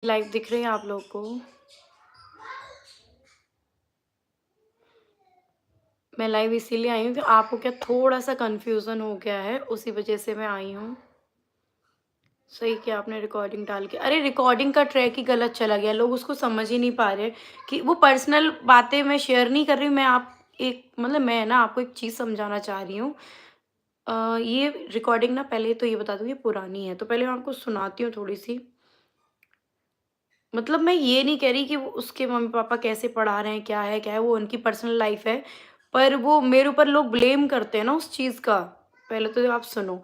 Live दिख रही है आप लोग को? मैं लाइव इसीलिए आई हूँ कि आपको क्या थोड़ा-सा कन्फ्यूज़न हो गया है, उसी वज़ह से मैं आई हूँ। सही किया आपने रिकॉर्डिंग डाल के। अरे! रिकॉर्डिंग का ट्रैक ही गलत चला गया, लोग उसको समझ ही नहीं पा रहे कि वो पर्सनल बातें मैं शेयर नहीं कर रही हूँ, मैं आप एक मतलब मैं ना आपको एक चीज़ समझाना चाह रही हूँ। ये रिकॉर्डिंग ना पहले तो ये बता दूँ ये पुरानी है, तो पहले मैं आपको सुनाती हूँ थोड़ी-सी। मतलब मैं ये नहीं कह रही कि वो उसके मम्मी-पापा कैसे पढ़ा रहे हैं, क्या है, वो उनकी पर्सनल लाइफ़ है। पर वो मेरे ऊपर लोग ब्लेम करते हैं ना उस चीज़ का। पहले तो आप सुनो,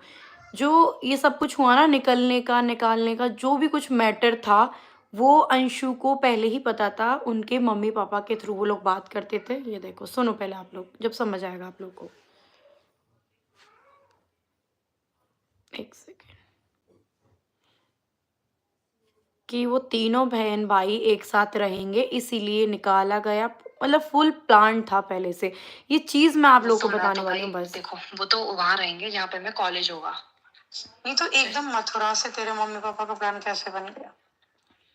जो ये सब कुछ हुआ ना निकलने का, निकालने का, जो भी कुछ मैटर था, वो अंशु को पहले ही पता था, उनके मम्मी-पापा के थ्रू वो लोग बात करते थे। ये देखो, सुनो पहले आप लोग, जब समझ आएगा आप लोग को। 1 सेकंड। कि वो तीनों बहन-भाई एक साथ रहेंगे इसीलिए निकाला गया मतलब फुल प्लान था पहले से। ये चीज़ मैं आप लोगों को सुनना बताने तो वाली भाई हूँ बस। देखो, वो तो वहां रहेंगे जहाँ पे मैं कॉलेज होगा। ये तो एकदम मथुरा से तेरे मम्मी पापा का प्लान कैसे बन गया?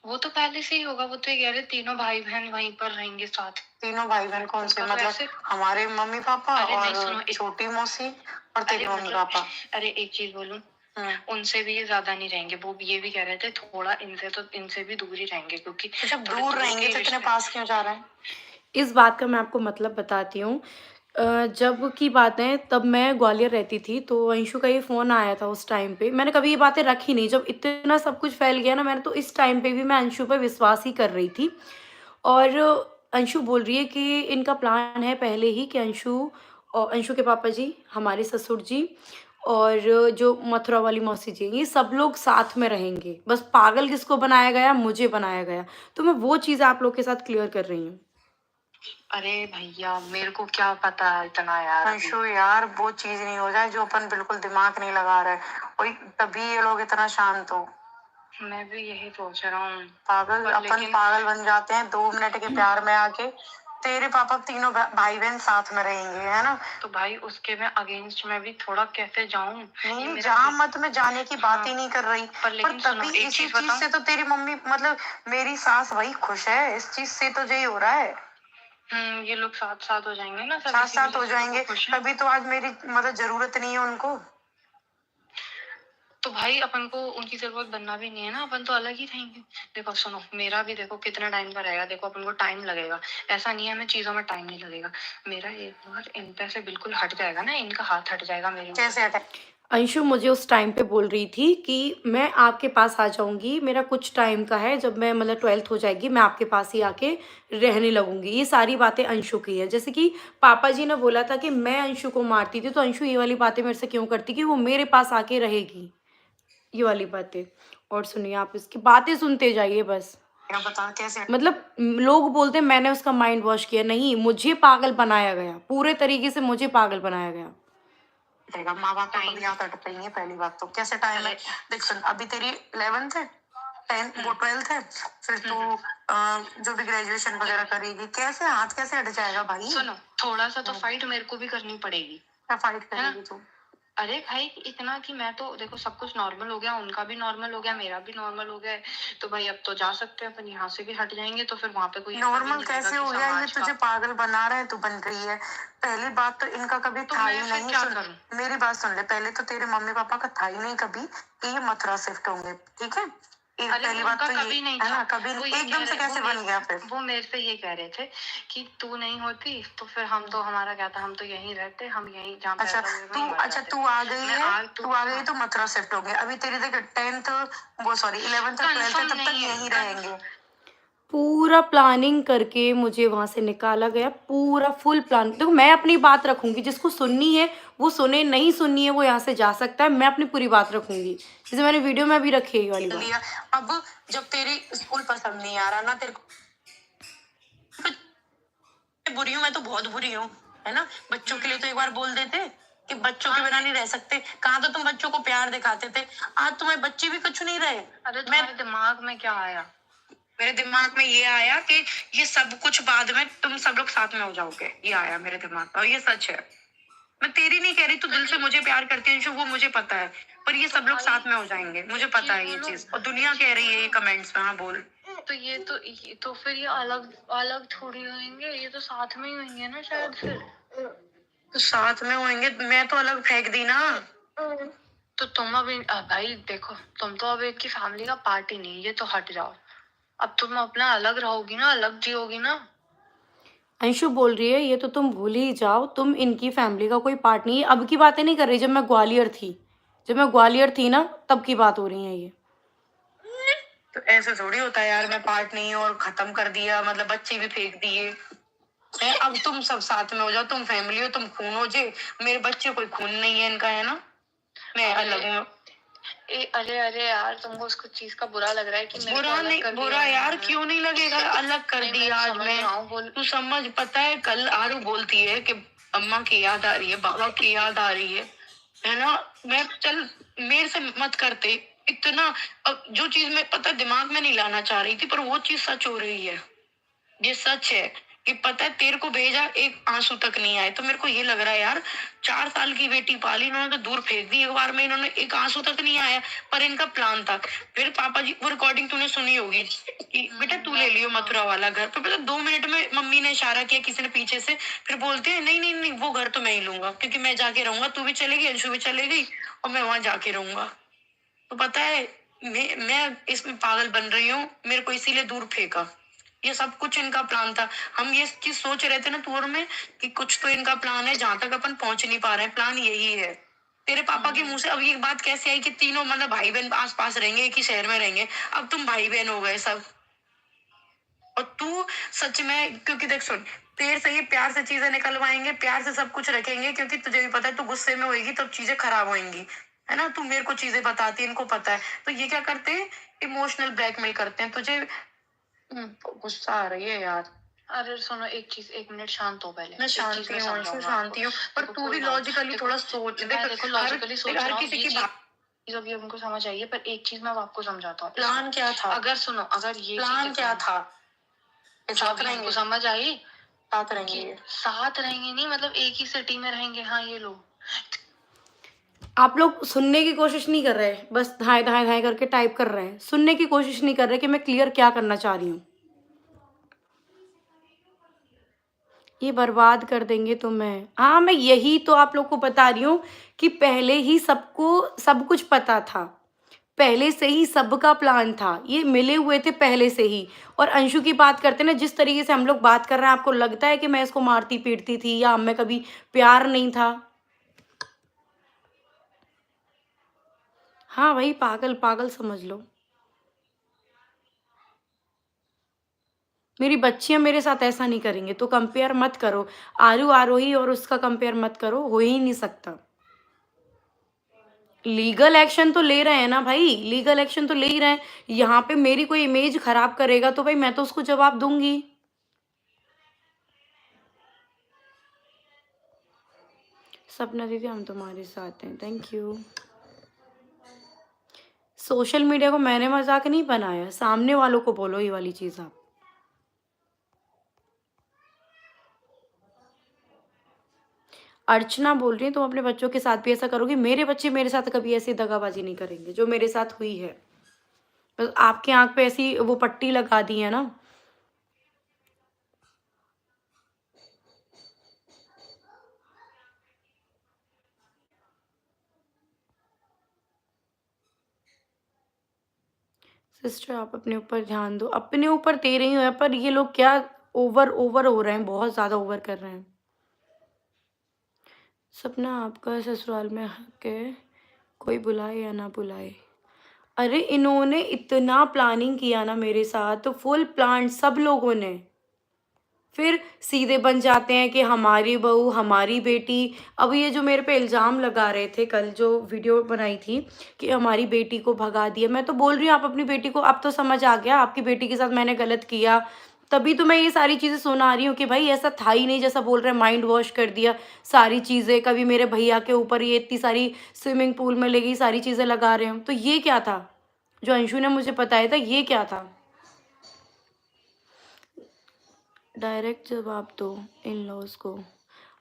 वो तो पहले से ही होगा, वो तो ये कह रहे तीनों भाई बहन वहीं पर रहेंगे साथ। तीनों भाई बहन कौन से? उनका तो मतलब ऐसे हमारे मम्मी पापा अरे नहीं और सुनो छोटी मौसी और तेरे अरे मम्मी मतलब पापा। अरे एक चीज बोलूं, उनसे भी ये ज्यादा नहीं रहेंगे। वो भी ये भी कह रहे थे थोड़ा इनसे भी दूर ही रहेंगे, क्योंकि तो जब दूर रहेंगे तो इतने पास क्यों जा रहे हैं? इस बात का मैं आपको मतलब बताती हूँ। जब की बात है तब मैं ग्वालियर रहती थी, तो अंशु का ये फ़ोन आया था उस टाइम पे। मैंने कभी ये बातें रखी नहीं, जब इतना सब कुछ फैल गया ना मैंने तो इस टाइम पे भी मैं अंशु पे विश्वास ही कर रही थी। और अंशु बोल रही है कि इनका प्लान है पहले ही कि अंशु के पापा जी, हमारे ससुर जी और जो मथुरा वाली मौसी जी हैं, ये सब लोग साथ में रहेंगे। बस पागल किसको बनाया गया? मुझे बनाया गया। तो मैं वो चीज़ आप लोग के साथ क्लियर कर रही हूँ। अरे भैया मेरे को क्या पता है इतना यार। अंशु यार वो चीज नहीं हो जाए जो अपन बिल्कुल दिमाग नहीं लगा रहे, वही तभी ये लोग इतना शांत हो। मैं भी यही सोच रहा हूँ। पागल अपन पागल बन जाते हैं 2 मिनट के प्यार में आके। तेरे पापा तीनों भाई बहन साथ में रहेंगे, है ना? तो भाई उसके मैं अगेंस्ट में भी थोड़ा कैसे जाऊं? नहीं जा मत, मैं जाने की बात ही नहीं कर रही। पर तभी इसी चीज से तो तेरी मम्मी मतलब मेरी सास वही खुश है, इस चीज से तो यही हो रहा है। ये लोग साथ साथ हो जाएंगे ना, साथ साथ हो जाएंगे। तभी तो आज मेरी मतलब जरूरत नहीं है उनको। तो भाई अपन को उनकी जरूरत बनना भी नहीं है ना, अपन तो अलग ही रहेंगे। देखो सुनो, मेरा भी देखो कितना टाइम का रहेगा। देखो अपन को टाइम लगेगा, ऐसा नहीं है हमें चीजों में टाइम नहीं लगेगा। मेरा एक बार इन पे से बिल्कुल हट जाएगा ना, इनका हाथ हट जाएगा मेरे ऊपर। कैसे हटा? अंशु मुझे उस टाइम पे बोल रही थी कि मैं आपके पास आ जाऊँगी, मेरा कुछ टाइम का है, जब मैं मतलब 12th हो जाएगी, मैं आपके पास ही आके रहने लगूँगी। ये सारी बातें अंशु की है। जैसे कि पापा जी ने बोला था कि मैं अंशु को मारती थी, तो अंशु ये वाली बातें मेरे से क्यों करती कि वो मेरे पास आके रहेगी, ये वाली बातें। और सुनिए आप इसकी बातें सुनते जाइए बस। बता कैसे? मतलब लोग बोलते हैं मैंने उसका माइंड वॉश किया, नहीं मुझे पागल बनाया गया, पूरे तरीके से मुझे पागल बनाया गया। रहेगा माँ बाप को कभी याद अटकता ही नहीं है। पहली बात तो कैसे टाइम है? देख सुन, अभी तेरी 11th है, 10th वो 12th है, फिर तू जो भी ग्रेजुएशन वगैरह करेगी, कैसे हाथ कैसे हट जाएगा भाई? सुनो, थोड़ा सा तो फाइट मेरे को भी करनी पड़ेगी। क्या फाइट करेगी तू? अरे भाई इतना कि मैं तो देखो सब कुछ नॉर्मल हो गया, उनका भी नॉर्मल हो गया, मेरा भी नॉर्मल हो गया है, तो भाई अब तो जा सकते हैं अपन, यहाँ से भी हट जाएंगे तो फिर वहां पे कोई नॉर्मल कैसे हो गया? ये तुझे पागल बना रहे हैं, तू बन रही है। पहली बात तो इनका कभी तो था ही नहीं। सुन मेरी बात सुन ले, पहले तो तेरे मम्मी पापा का था ही नहीं कभी कि ये मथुरा शिफ्ट होंगे, ठीक है? पहली बात तो कभी नहीं है ना, कभी नहीं, एकदम से कैसे बन गया? फिर वो मेरे से ये कह रहे थे कि तू नहीं होती तो फिर हम तो हमारा क्या था, हम तो यहीं रहते, हम यहीं जहाँ अच्छा तू आ गई है, तू आ गई तो मथुरा शिफ्ट हो गए। अभी तेरी देख 10th वो सॉरी 11th और 12th तब तक यहीं रहेंगे। पूरा प्लानिंग करके मुझे वहाँ से निकाला गया, पूरा फुल प्लान। देखो मैं अपनी बात रखूँगी, जिसको सुननी है वो सुने, नहीं सुननी है वो यहाँ से जा सकता है, मैं अपनी पूरी बात रखूँगी। जैसे मैंने वीडियो में भी रखी है ये वाली बात। अब जब तेरी स्कूल पसंद नहीं आ रहा ना तेरे को, बुरी हूँ मैं तो बहुत बुरी हूँ, है ना? बच्चों के लिए तो एक बार बोल देते कि बच्चों के बिना नहीं रह सकते। कहाँ तो तुम बच्चों को प्यार दिखाते थे, आज तुम्हें बच्चे भी कुछ नहीं रहे। अरे तुम्हारे दिमाग में क्या आया? मेरे दिमाग में ये आया कि ये सब कुछ बाद में तुम सब लोग साथ में हो जाओगे, ये आया मेरे दिमाग में और ये सच है। मैं तेरी नहीं कह रही, तू दिल से मुझे प्यार करती है अंशु, वो मुझे पता है, पर ये सब लोग भाई साथ में हो जाएंगे, मुझे पता है ये बोलो, चीज, और दुनिया कह रही है ये कमेंट्स में। हाँ बोल। तो फिर ये अलग अलग थोड़ी होंगे, ये तो साथ में ही होंगे ना शायद फिर। तो साथ में होंगे, मैं तो अलग फेंक दी ना। तो तुम अभी भाई देखो, तुम तो अब एक की फैमिली का पार्ट ही नहीं, ये तो हट जाओ। अब तुम अपना अलग रहोगी ना, अलग जियोगी ना। अंशु बोल रही है ये तो तुम भूल ही जाओ, तुम इनकी फैमिली का कोई पार्ट नहीं है। अब की बातें नहीं कर रही, जब मैं ग्वालियर थी ना तब की बात हो रही है ये। तो ऐसे थोड़ी होता है यार, मैं पार्ट नहीं हूँ और खत्म कर दिया, मतलब बच्चे भी फेंक दिए है। अब तुम सब साथ में हो जाओ, तुम फैमिली हो, तुम खून हो जे, मेरे बच्चे कोई खून नहीं है इनका, है ना, मैं अलग हूँ। अरे अरे यार, तुमको उसको चीज का बुरा लग रहा है कि मेरे को बुरा अलग नहीं, कर दिया बुरा यार उन्होंने। क्यों नहीं लगेगा, अलग कर नहीं, दिया आज समझ मैं। रहा हूँ, तू समझ, पता है कल आरू बोलती है कि अम्मा की याद आ रही है, बाबा की याद आ रही है ना। मैं चल, मेरे से मत करते इतना। अब जो चीज मैं पता दिमाग में नहीं लाना चाह रही थी, पर वो चीज सच हो रही है। ये सच है कि पता है तेरे को भेजा, एक आंसू तक नहीं आए, तो मेरे को ये लग रहा है यार, 4 साल की बेटी पाली इन्होंने तो दूर फेंक दी एक बार में, इन्होंने एक आंसू तक नहीं आया, पर इनका प्लान था। फिर पापा जी, वो रिकॉर्डिंग तूने सुनी होगी कि बेटा तू ले लियो मथुरा वाला घर, तो पता 2 मिनट में मम्मी ने इशारा किया किसी ने पीछे से, फिर बोलते हैं नहीं नहीं नहीं, वो घर तो मैं ही लूंगा, क्योंकि मैं जाके रहूंगा, तू भी चलेगी, अंशु भी चलेगी, और मैं वहां जाके रहूंगा। तो पता है, मैं इसमें पागल बन रही हूँ, मेरे को इसीलिए दूर फेंका। ये सब कुछ इनका प्लान था। हम ये चीज सोच रहे थे ना टूर में कि कुछ तो इनका प्लान है, जहां तक अपन पहुंच नहीं पा रहे हैं, प्लान यही है। तेरे पापा के मुंह से अब ये बात कैसे आई कि तीनों मतलब भाई बहन आस पास रहेंगे, एक ही शहर में रहेंगे, अब तुम भाई बहन हो गए सब। और तू सच में, क्योंकि देख सुन, तेरे से ये प्यार से चीजें निकलवाएंगे, प्यार से सब कुछ रखेंगे, क्योंकि तुझे भी पता है तू गुस्से में होएगी तब चीजें खराब होएंगी, है ना। तू मेरे को चीजें बताती है, इनको पता है, तो ये क्या करते हैं, इमोशनल ब्लैकमेल करते हैं तुझे। गुस्सा आ रही है यार। अरे सुनो, एक चीज, 1 मिनट शांत हो पहले। मैं शांति हूँ अंशु, शांति हूँ, पर तू भी लॉजिकली थोड़ा सोच। देखो लॉजिकली सोच हर रहा हूँ, किसी ये की बात, चीज अभी हमको समझ आई है, पर एक चीज मैं आपको समझाता हूँ। प्लान क्या था, अगर सुनो, अगर ये प्लान क्या था, साथ रहेंगे, हमको समझ आई साथ कि रहेंगे। साथ रहेंगे नहीं, मतलब एक ही सिटी में रहेंगे। हाँ ये लोग, आप लोग सुनने की कोशिश नहीं कर रहे, बस धाए धाए धाए करके टाइप कर रहे हैं, सुनने की कोशिश नहीं कर रहे कि मैं क्लियर क्या करना चाह रही हूँ। ये बर्बाद कर देंगे तुम्हें। हाँ, मैं यही तो आप लोग को बता रही हूँ कि पहले ही सबको सब कुछ पता था, पहले से ही सबका प्लान था, ये मिले हुए थे पहले से ही। और अंशु की बात करते ना, जिस तरीके से हम लोग बात कर रहे हैं, आपको लगता है कि मैं इसको मारती पीटती थी या हमें कभी प्यार नहीं था? हाँ भाई, पागल पागल समझ लो। मेरी बच्चियाँ मेरे साथ ऐसा नहीं करेंगे, तो कंपेयर मत करो। आरू आरोही और उसका कंपेयर मत करो, हो ही नहीं सकता। लीगल एक्शन तो ले रहे हैं ना भाई, लीगल एक्शन तो ले ही रहे हैं। यहाँ पे मेरी कोई इमेज खराब करेगा तो भाई मैं तो उसको जवाब दूंगी। सपना दीदी हम तुम्हारे साथ हैं, थैंक यू। सोशल मीडिया को मैंने मजाक नहीं बनाया, सामने वालों को बोलो ये वाली चीज आप। अर्चना बोल रही है तुम अपने बच्चों के साथ भी ऐसा करोगी? मेरे बच्चे मेरे साथ कभी ऐसी दगाबाजी नहीं करेंगे जो मेरे साथ हुई है। बस आपके आंख पे ऐसी वो पट्टी लगा दी है ना। सिस्टर आप अपने ऊपर ध्यान दो, अपने ऊपर दे रही हूँ, पर ये लोग क्या ओवर ओवर हो रहे हैं, बहुत ज्यादा ओवर कर रहे हैं। सपना आपका ससुराल में हक है, कोई बुलाए या ना बुलाए। अरे इन्होंने इतना प्लानिंग किया ना मेरे साथ, तो फुल प्लान सब लोगों ने। फिर सीधे बन जाते हैं कि हमारी बहू हमारी बेटी। अब ये जो मेरे पे इल्ज़ाम लगा रहे थे, कल जो वीडियो बनाई थी कि हमारी बेटी को भगा दिया, मैं तो बोल रही हूँ आप अपनी बेटी को, अब तो समझ आ गया आपकी बेटी के साथ मैंने गलत किया। तभी तो मैं ये सारी चीज़ें सुना रही हूँ कि भाई ऐसा था ही नहीं जैसा बोल रहे हैं, माइंड वॉश कर दिया सारी चीज़ें। कभी मेरे भैया के ऊपर ये इतनी सारी स्विमिंग पूल में ले गई सारी चीज़ें लगा रहे हैं, तो ये क्या था जो अंशु ने मुझे बताया था, ये क्या था? डायरेक्ट जवाब दो इन लॉज को।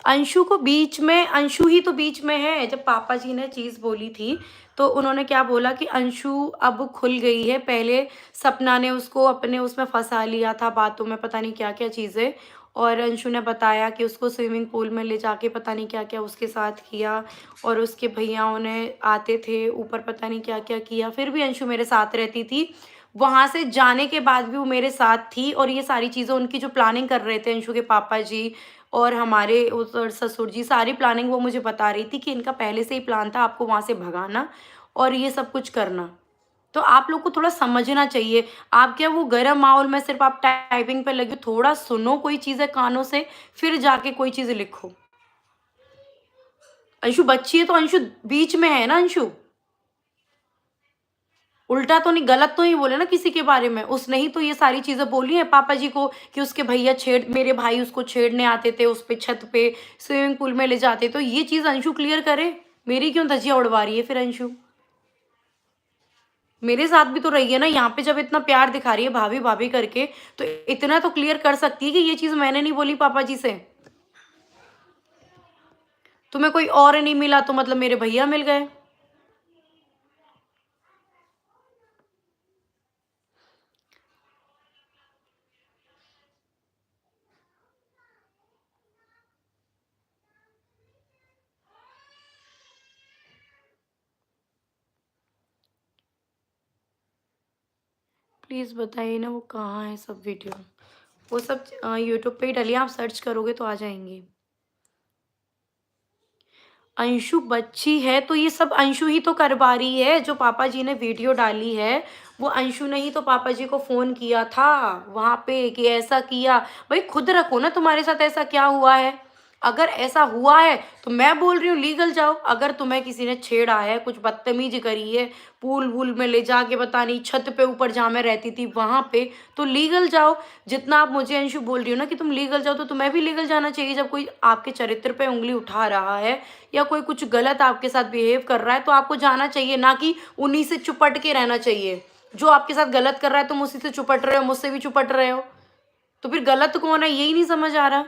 अंशु ही तो बीच में है। जब पापा जी ने चीज़ बोली थी, तो उन्होंने क्या बोला कि अंशु अब खुल गई है। पहले सपना ने उसको अपने उसमें फँसा लिया था बातों में, पता नहीं क्या-क्या चीज़ें, और अंशु ने बताया कि उसको स्विमिंग पूल में ले जाके पता नहीं क्या-क्या उसके साथ किया, और उसके भैयाओं ने आते थे ऊपर, पता नहीं क्या-क्या किया। फिर भी अंशु मेरे साथ रहती थी। वहाँ से जाने के बाद भी वो मेरे साथ थी, और ये सारी चीज़ें उनकी जो प्लानिंग कर रहे थे अंशु के पापा जी और हमारे उस और ससुर जी, सारी प्लानिंग वो मुझे बता रही थी कि इनका पहले से ही प्लान था आपको वहाँ से भगाना और ये सब कुछ करना। तो आप लोग को थोड़ा समझना चाहिए। आप क्या वो गरम माहौल में सिर्फ़ आप टाइपिंग पे लगे हो, थोड़ा सुनो कोई चीज़ें कानों से, फिर जाके कोई चीज़ लिखो। अंशु बच्ची है तो अंशु बीच में है ना अंशु। उल्टा तो नहीं, गलत तो नहीं बोले ना किसी के बारे में। उसने ही तो ये सारी चीज़ें बोली हैं पापा जी को कि उसके भैया मेरे भाई उसको छेड़ने आते थे, उस पे छत पे स्विमिंग पूल में ले जाते। तो ये चीज़ अंशु क्लियर करे। मेरी क्यों धज्जियाँ उड़वा रही है फिर अंशु? मेरे साथ भी तो रही है ना, यहाँ पे जब इतना प्यार दिखा रही है भाभी-भाभी करके, तो इतना तो क्लियर कर सकती है कि ये चीज़ मैंने नहीं बोली पापा जी से। तुम्हें कोई और नहीं मिला तो मतलब मेरे भैया मिल गए। प्लीज़ बताइए ना वो कहाँ है सब वीडियो? वो सब यूट्यूब पे ही डली है, आप सर्च करोगे तो आ जाएँगी। अंशु बच्ची है तो ये सब अंशु ही तो करवा रही है। जो पापा जी ने वीडियो डाली है, वो अंशु ने ही तो पापा जी को फ़ोन किया था वहाँ पे कि ऐसा किया। भाई खुद रखो ना तुम्हारे साथ ऐसा क्या हुआ है। अगर ऐसा हुआ है तो मैं बोल रही हूँ लीगल जाओ। अगर तुम्हें किसी ने छेड़ा है, कुछ बदतमीज़ी करी है, पूल-वूल में ले जाके पता नहीं छत पे ऊपर जहाँ मैं रहती थी वहाँ पे, तो लीगल जाओ। जितना आप मुझे अंशु बोल रही हो ना कि तुम लीगल जाओ, तो तुम्हें भी लीगल जाना चाहिए। जब कोई आपके चरित्र पे उँगली उठा रहा है या कोई कुछ गलत आपके साथ बिहेव कर रहा है, तो आपको जाना चाहिए, ना कि उन्हीं से चुपट के रहना चाहिए। जो आपके साथ गलत कर रहा है तुम उसी से चुपट रहे हो, मुझसे भी चुपट रहे हो। तो फिर गलत कौन है यही नहीं समझ आ रहा।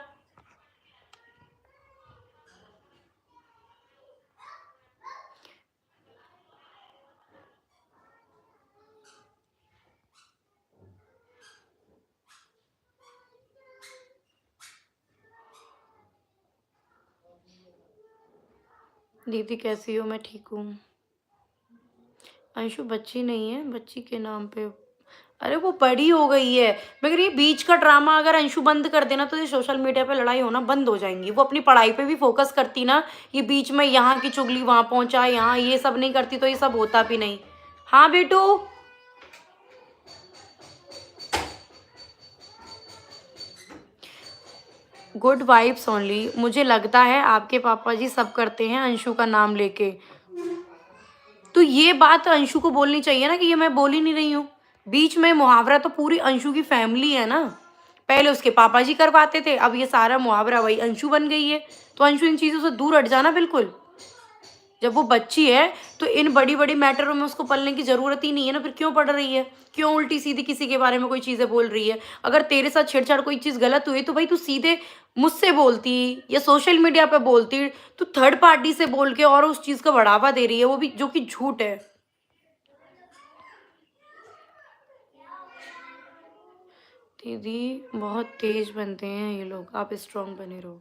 दीदी कैसी हो? मैं ठीक हूँ। अंशु बच्ची नहीं है, बच्ची के नाम पे। अरे वो बड़ी हो गई है। मगर ये बीच का ड्रामा अगर अंशु बंद कर देना तो ये सोशल मीडिया पे लड़ाई होना बंद हो जाएँगी। वो अपनी पढ़ाई पे भी फ़ोकस करती ना, ये बीच में यहाँ की चुगली वहाँ पहुँचा, यहाँ ये सब नहीं करती तो ये सब होता भी नहीं। हाँ बेटू? Good vibes only. मुझे लगता है आपके पापा जी सब करते हैं अंशु का नाम लेके। तो ये बात अंशु को बोलनी चाहिए ना कि ये मैं बोल ही नहीं रही हूँ। बीच में मुहावरा तो पूरी अंशु की फैमिली है ना। पहले उसके पापा जी करवाते थे, अब ये सारा मुहावरा वही अंशु बन गई है। तो अंशु इन चीज़ों से दूर हट जाना बिल्कुल। जब वो बच्ची है तो इन बड़ी-बड़ी मैटरों में उसको पलने की ज़रूरत ही नहीं है ना, फिर क्यों पढ़ रही है? क्यों उल्टी-सीधी किसी के बारे में कोई चीज़ें बोल रही है? अगर तेरे साथ छेड़-छाड़ कोई चीज़ गलत हुई तो भाई तू सीधे मुझसे बोलती या सोशल मीडिया पे बोलती। तू थर्ड पार्टी से बोल के और उस चीज़ को बढ़ावा दे रही है, वो भी जो कि झूठ है। दीदी बहुत तेज़ बनते हैं ये लोग, आप स्ट्रॉन्ग बने रहो।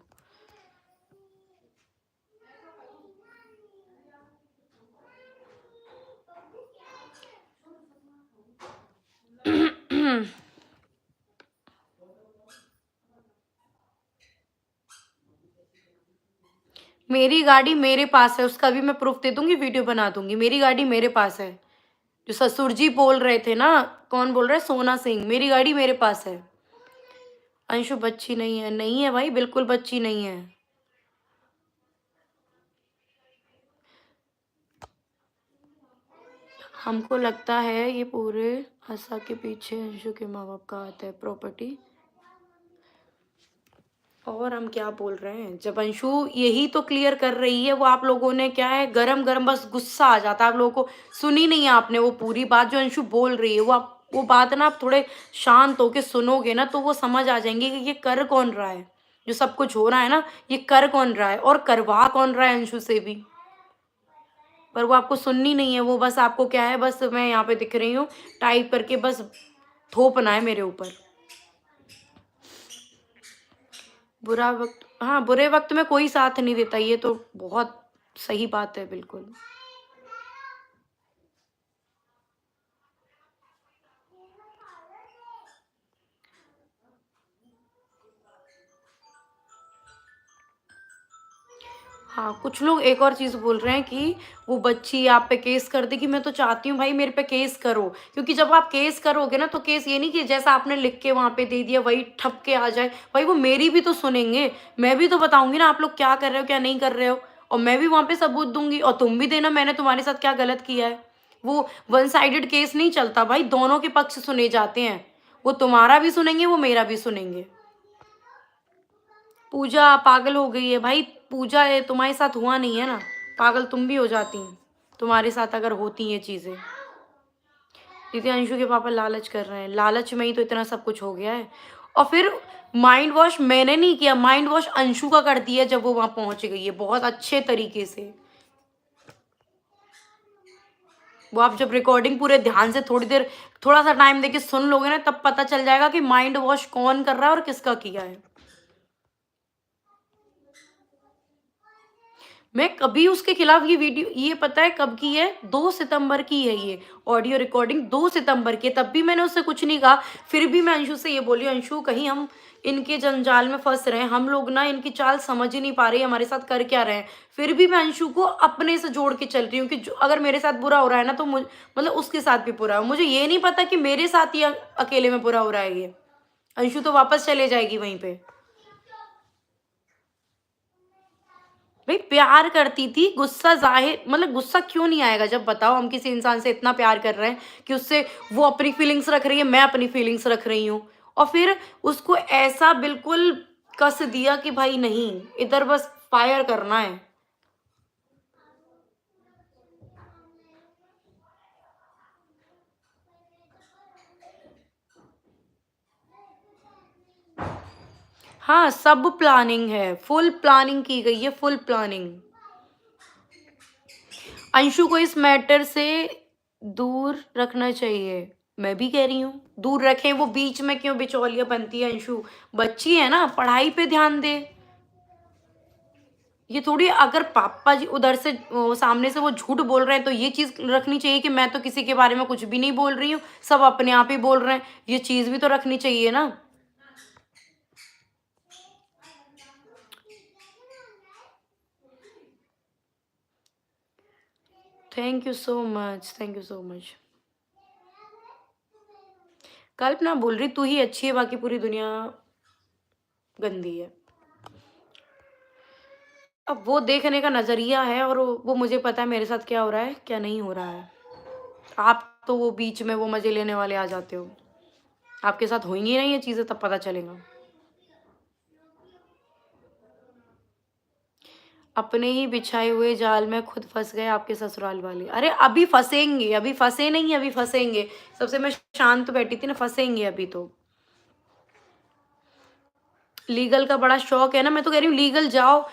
मेरी गाड़ी मेरे पास है, उसका भी मैं प्रूफ़ दे दूँगी, वीडियो बना दूँगी। मेरी गाड़ी मेरे पास है। जो ससुर जी बोल रहे थे ना, कौन बोल रहा है? सोना सिंह, मेरी गाड़ी मेरे पास है। अंशु बच्ची नहीं है, नहीं है भाई, बिल्कुल बच्ची नहीं है। हमको लगता है ये पूरे आशा के पीछे अंशु के माँ-बाप का हाथ है, प्रॉपर्टी। और हम क्या बोल रहे हैं? जब अंशु यही तो क्लियर कर रही है, वो आप लोगों ने क्या है गरम-गरम बस गुस्सा आ जाता है आप लोगों को। सुनी नहीं आपने वो पूरी बात जो अंशु बोल रही है, वो बात ना आप थोड़े शांत होके सुनोगे ना तो वो समझ आ जाएँगे कि ये कर कौन रहा है। जो सब कुछ हो रहा है ना, ये कर कौन रहा है और करवा कौन रहा है अंशु से भी। पर वो आपको सुननी नहीं है, वो बस आपको क्या है, बस मैं यहाँ पे दिख रही हूँ टाइप करके बस थोपना है मेरे ऊपर। बुरा वक़्त, हाँ, बुरे वक़्त में कोई साथ नहीं देता, ये तो बहुत सही बात है बिल्कुल। हाँ, कुछ लोग एक और चीज़ बोल रहे हैं कि वो बच्ची आप पे केस कर देगी। मैं तो चाहती हूँ भाई मेरे पे केस करो, क्योंकि जब आप केस करोगे ना तो केस ये नहीं कि जैसा आपने लिख के वहाँ पे दे दिया वही ठप के आ जाए। भाई वो मेरी भी तो सुनेंगे, मैं भी तो बताऊँगी ना आप लोग क्या कर रहे हो, क्या नहीं कर रहे हो, और मैं भी वहाँ पे सबूत दूँगी और तुम भी देना मैंने तुम्हारे साथ क्या गलत किया है। वो वन साइडेड केस नहीं चलता भाई, दोनों के पक्ष सुने जाते हैं। वो तुम्हारा भी सुनेंगे, वो मेरा भी सुनेंगे। पूजा पागल हो गई है भाई, पूजा है तुम्हारे साथ हुआ नहीं है ना, पागल तुम भी हो जाती, तुम्हारे साथ अगर होती ये चीजें। दीदी अंशु के पापा लालच कर रहे हैं, लालच में ही तो इतना सब कुछ हो गया है। और फिर माइंड वॉश मैंने नहीं किया, माइंड वॉश अंशु का कर दिया जब वो वहां पहुंच गई है बहुत अच्छे तरीके से। वो आप जब रिकॉर्डिंग पूरे ध्यान से थोड़ी देर थोड़ा सा टाइम देके सुन लोगे ना, तब पता चल जाएगा कि माइंड वॉश कौन कर रहा है और किसका किया है। मैं कभी उसके खिलाफ ये वीडियो, ये पता है कब की है, 2 सितंबर की है ये ऑडियो रिकॉर्डिंग, 2 सितंबर की है। तब भी मैंने उससे कुछ नहीं कहा, फिर भी मैं अंशु से ये बोली, अंशु कहीं हम इनके जंजाल में फंस रहे हैं, हम लोग ना इनकी चाल समझ ही नहीं पा रहे हमारे साथ कर क्या रहे हैं। फिर भी मैं अंशु को अपने से जोड़ के चल रही हूँ कि अगर मेरे साथ बुरा हो रहा है ना तो मतलब उसके साथ भी बुरा हो। मुझे ये नहीं पता कि मेरे साथ ही अकेले में बुरा हो रहा है ये। अंशु तो वापस चले जाएगी वहीं पे। भाई प्यार करती थी, गुस्सा जाहिर, मतलब गुस्सा क्यों नहीं आएगा जब बताओ हम किसी इंसान से इतना प्यार कर रहे हैं कि उससे वो अपनी फीलिंग्स रख रही है, मैं अपनी फीलिंग्स रख रही हूँ, और फिर उसको ऐसा बिल्कुल कस दिया कि भाई नहीं, इधर बस फायर करना है। हाँ, सब प्लानिंग है, फुल प्लानिंग की गई है, फुल प्लानिंग। अंशु को इस मैटर से दूर रखना चाहिए, मैं भी कह रही हूँ दूर रखें, वो बीच में क्यों बिचौलिया बनती है। अंशु बच्ची है ना, पढ़ाई पे ध्यान दे। ये थोड़ी अगर पापा जी उधर से सामने से वो झूठ बोल रहे हैं तो ये चीज रखनी चाहिए कि मैं तो किसी के बारे में कुछ भी नहीं बोल रही हूँ, सब अपने आप ही बोल रहे हैं, ये चीज भी तो रखनी चाहिए ना। Thank you so much, thank you so much. Kalpana बोल रही तू ही अच्छी है, बाकी पूरी दुनिया गंदी है। अब वो देखने का नजरिया है, और वो मुझे पता है मेरे साथ क्या हो रहा है क्या नहीं हो रहा है। आप तो वो बीच में वो मजे लेने वाले आ जाते हो, आपके साथ होंगी नहीं ये चीजें, तब पता चलेगा। अपने ही बिछाए हुए जाल में खुद फंस गए आपके ससुराल वाले। अरे अभी फंसेंगे, अभी फंसे नहीं, अभी फंसेंगे। सबसे मैं शांत बैठी थी ना, फंसेंगे अभी तो। लीगल का बड़ा शौक है ना, मैं तो कह रही हूँ लीगल जाओ।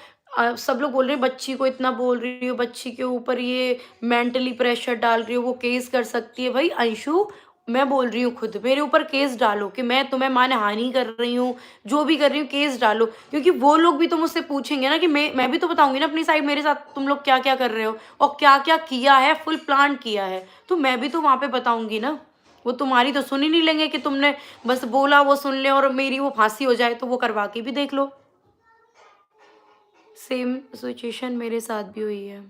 सब लोग बोल रहे हैं बच्ची को इतना बोल रही हो, बच्ची के ऊपर ये मेंटली प्रेशर डाल रही हो, वो केस कर सकती है। भाई अंशु, मैं बोल रही हूँ खुद मेरे ऊपर केस डालो कि मैं तुम्हें मानहानि कर रही हूँ, जो भी कर रही हूँ केस डालो, क्योंकि वो लोग भी तो मुझसे पूछेंगे ना कि मैं भी तो बताऊंगी ना अपनी साइड, मेरे साथ तुम लोग क्या क्या कर रहे हो और क्या क्या किया है, फुल प्लान किया है, तो मैं भी तो वहां पे बताऊंगी ना। वो तुम्हारी तो सुन ही नहीं लेंगे कि तुमने बस बोला वो सुन ले और मेरी वो फांसी हो जाए, तो वो करवा के भी देख लो। सेम सिचुएशन मेरे साथ भी हुई है।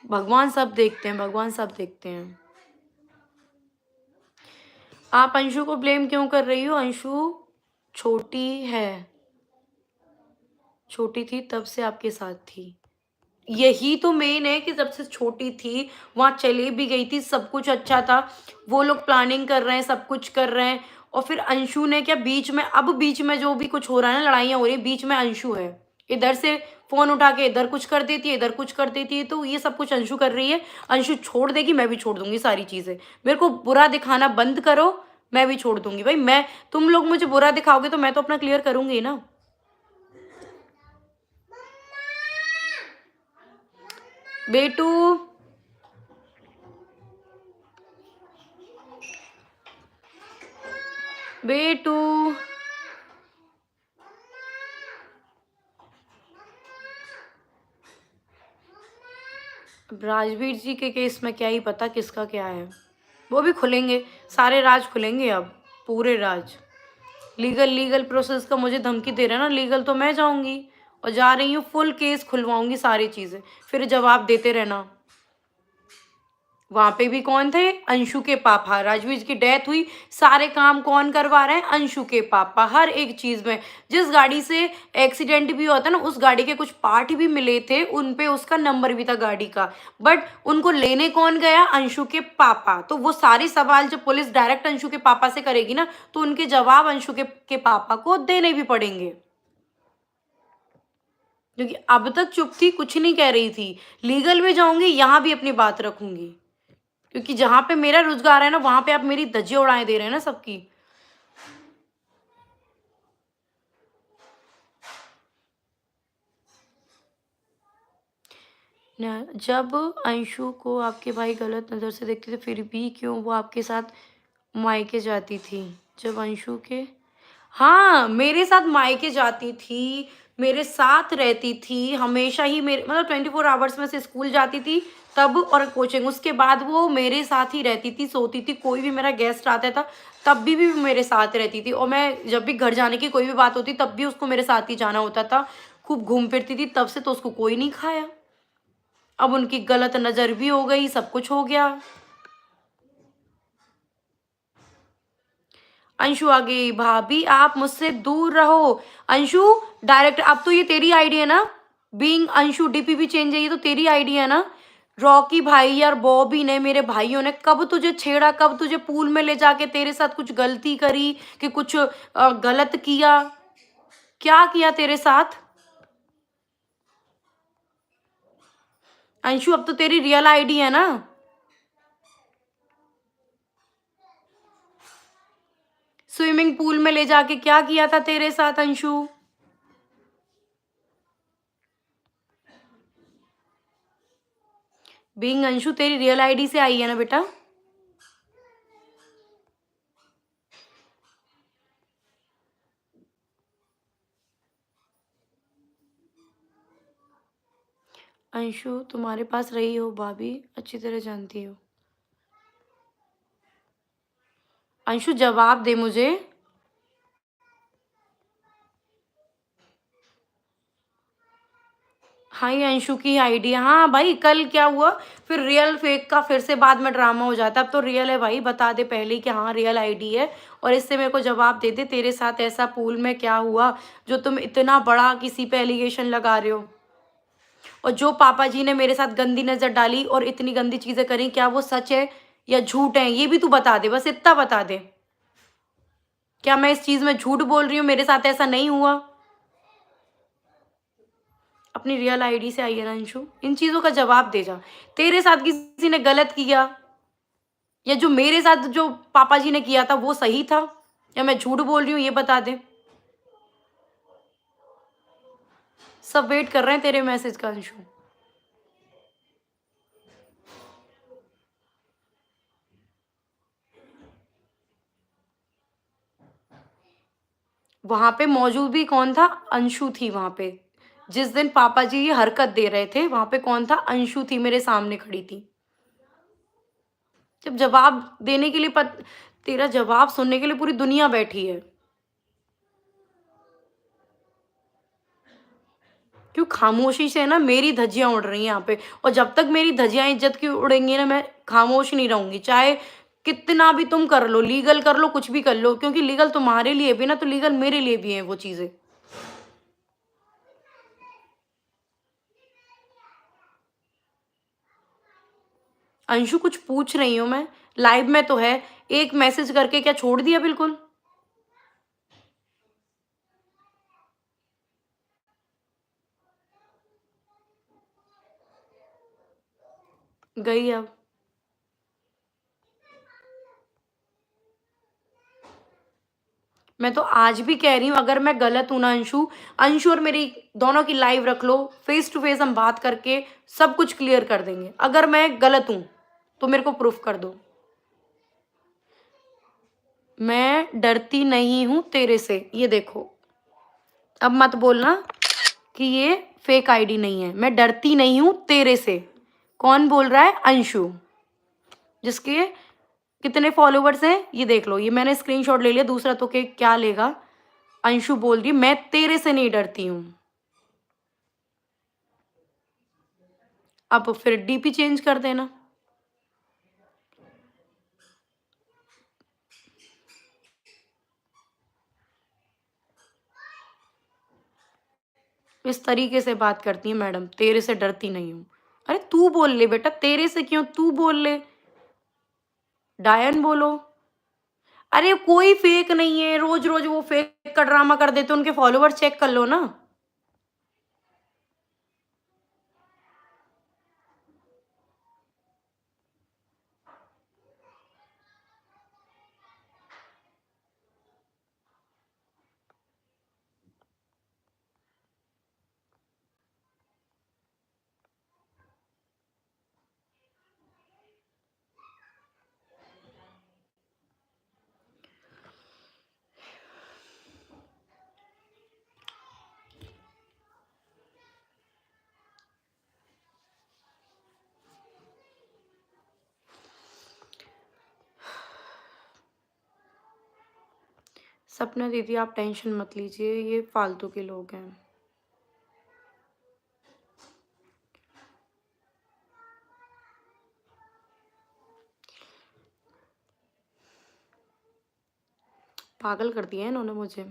भगवान सब देखते हैं, भगवान सब देखते हैं। आप अंशु को ब्लेम क्यों कर रही हो? अंशु छोटी है, छोटी थी तब से आपके साथ थी। यही तो मेन है कि जब से छोटी थी वहां चली भी गई थी, सब कुछ अच्छा था, वो लोग प्लानिंग कर रहे हैं, सब कुछ कर रहे हैं, और फिर अंशु ने क्या बीच में, अब बीच में जो भी कुछ हो रहा है ना, लड़ाइयाँ हो रही है, बीच में अंशु है। इधर से फ़ोन उठा के इधर कुछ कर देती है, इधर कुछ कर देती है, तो ये सब कुछ अंशु कर रही है। अंशु छोड़ देगी, मैं भी छोड़ दूँगी सारी चीज़ें। मेरे को बुरा दिखाना बंद करो, मैं भी छोड़ दूँगी। भाई मैं तुम लोग मुझे बुरा दिखाओगे तो मैं तो अपना क्लियर करूँगी ही ना। बेटू, बेटू। अब राजवीर जी के केस में क्या ही पता किसका क्या है। वो भी खुलेंगे, सारे राज खुलेंगे अब, पूरे राज। लीगल प्रोसेस का मुझे धमकी दे रहे हैं ना, लीगल तो मैं जाऊँगी और जा रही हूँ, फुल केस खुलवाऊँगी सारी चीज़ें, फिर जवाब देते रहना। वहाँ पे भी कौन थे? अंशु के पापा। राजवीर की डेथ हुई, सारे काम कौन करवा रहे हैं? अंशु के पापा। हर एक चीज़ में, जिस गाड़ी से एक्सीडेंट भी होता है ना, उस गाड़ी के कुछ पार्ट भी मिले थे, उन पे उसका नंबर भी था गाड़ी का, बट उनको लेने कौन गया? अंशु के पापा। तो वो सारे सवाल जब पुलिस डायरेक्ट अंशु के पापा से करेगी ना, तो उनके जवाब अंशु के पापा को देने भी पड़ेंगे, क्योंकि अब तक चुप थी, कुछ नहीं कह रही थी। लीगल में जाऊंगी, यहाँ भी अपनी बात रखूंगी, क्योंकि जहां पे मेरा रोजगार है ना, वहां पे आप मेरी धज्जियां उड़ाए दे रहे हैं ना सबकी। जब अंशु को आपके भाई गलत नजर से देखते थे, फिर भी क्यों वो आपके साथ मायके जाती थी? जब अंशु के, हाँ, मेरे साथ मायके जाती थी, मेरे साथ रहती थी हमेशा ही, मेरे मतलब 24 आवर्स में से स्कूल जाती थी तब और कोचिंग, उसके बाद वो मेरे साथ ही रहती थी, सोती थी। कोई भी मेरा गेस्ट आता था तब भी मेरे साथ रहती थी, और मैं जब भी घर जाने की कोई भी बात होती तब भी उसको मेरे साथ ही जाना होता था। खूब घूम फिरती थी तब से, तो उसको कोई नहीं खाया। अब उनकी गलत नजर भी हो गई, सब कुछ हो गया। अंशु आ गई, भाभी आप मुझसे दूर रहो। अंशु, डायरेक्ट अब तो ये तेरी आईडी है ना, बीइंग अंशु डीपी भी चेंज है, ये तो तेरी आईडी है ना। रॉकी भाई यार, बॉबी ने, मेरे भाइयों ने कब तुझे छेड़ा, कब तुझे पूल में ले जाके तेरे साथ कुछ गलती करी कि कुछ गलत किया? क्या किया तेरे साथ? अंशु अब तो तेरी रियल आईडी है ना। स्विमिंग पूल में ले जाके क्या किया था तेरे साथ अंशु? बीइंग अंशु तेरी रियल आईडी से आई है ना बेटा? अंशु तुम्हारे पास रही हो भाभी, अच्छी तरह जानती हो। अंशु जवाब दे मुझे। हाँ, ये अंशु की आईडी है। हाँ भाई, कल क्या हुआ फिर? रियल फेक का फिर से बाद में ड्रामा हो जाता है। अब तो रियल है भाई, बता दे पहले ही कि हाँ रियल आईडी है, और इससे मेरे को जवाब दे दे, तेरे साथ ऐसा पूल में क्या हुआ जो तुम इतना बड़ा किसी पे एलिगेशन लगा रहे हो? और जो पापा जी ने मेरे साथ गंदी नजर डाली और इतनी गंदी चीजें करी, क्या वो सच है या झूठ है? ये भी तू बता दे, बस इतना बता दे। क्या मैं इस चीज में झूठ बोल रही हूँ? मेरे साथ ऐसा नहीं हुआ। अपनी रियल आईडी से आई है ना अंशु, इन चीजों का जवाब दे जा। तेरे साथ किसी ने गलत किया, या जो मेरे साथ जो पापा जी ने किया था वो सही था, या मैं झूठ बोल रही हूँ? ये बता दे। सब वेट कर रहे हैं तेरे मैसेज का अंशु। वहां पे मौजूद भी कौन था? अंशु थी वहां पे। जिस दिन पापा जी ये हरकत दे रहे थे, वहां पे कौन था? अंशु थी, मेरे सामने खड़ी थी। जब जवाब देने के लिए तेरा जवाब सुनने के लिए पूरी दुनिया बैठी है। क्यों खामोशी से ना मेरी धज्जियां उड़ रही हैं यहाँ पे, और जब तक मेरी धज्जियां इज्जत की उड़ेंगी ना, मैं खामोश नहीं रहूंगी, चाहे कितना भी तुम कर लो, लीगल कर लो, कुछ भी कर लो, क्योंकि लीगल तुम्हारे लिए भी ना, तो लीगल मेरे लिए भी है वो चीजें। अंशु कुछ पूछ रही हूँ मैं, लाइव में तो है, एक मैसेज करके क्या छोड़ दिया बिल्कुल? गई अब। मैं तो आज भी कह रही हूँ, अगर मैं गलत हूँ ना अंशु, अंशु और मेरी दोनों की लाइव रख लो, फेस टू फेस हम बात करके सब कुछ क्लियर कर देंगे। अगर मैं गलत हूँ तो मेरे को प्रूफ कर दो। मैं डरती नहीं हूँ तेरे से, ये देखो। अब मत बोलना कि ये फेक आईडी नहीं है। मैं डरती नहीं हूँ तेरे से। कौन बोल रहा है? अंशु, जिसके कितने फॉलोवर्स हैं ये देख लो। ये मैंने स्क्रीनशॉट ले लिया, दूसरा तो के क्या लेगा। अंशु बोल रही मैं तेरे से नहीं डरती हूँ। अब फिर डीपी चेंज कर देना। इस तरीके से बात करती है मैडम, तेरे से डरती नहीं हूँ। अरे तू बोल ले बेटा, तेरे से क्यों, तू बोल ले। डायन बोलो। अरे कोई फेक नहीं है, रोज रोज वो फेक का ड्रामा कर देते, उनके फॉलोवर्स चेक कर लो ना। सपना दीदी आप टेंशन मत लीजिए, ये फालतू के लोग हैं। पागल कर दिया है इन्होंने मुझे।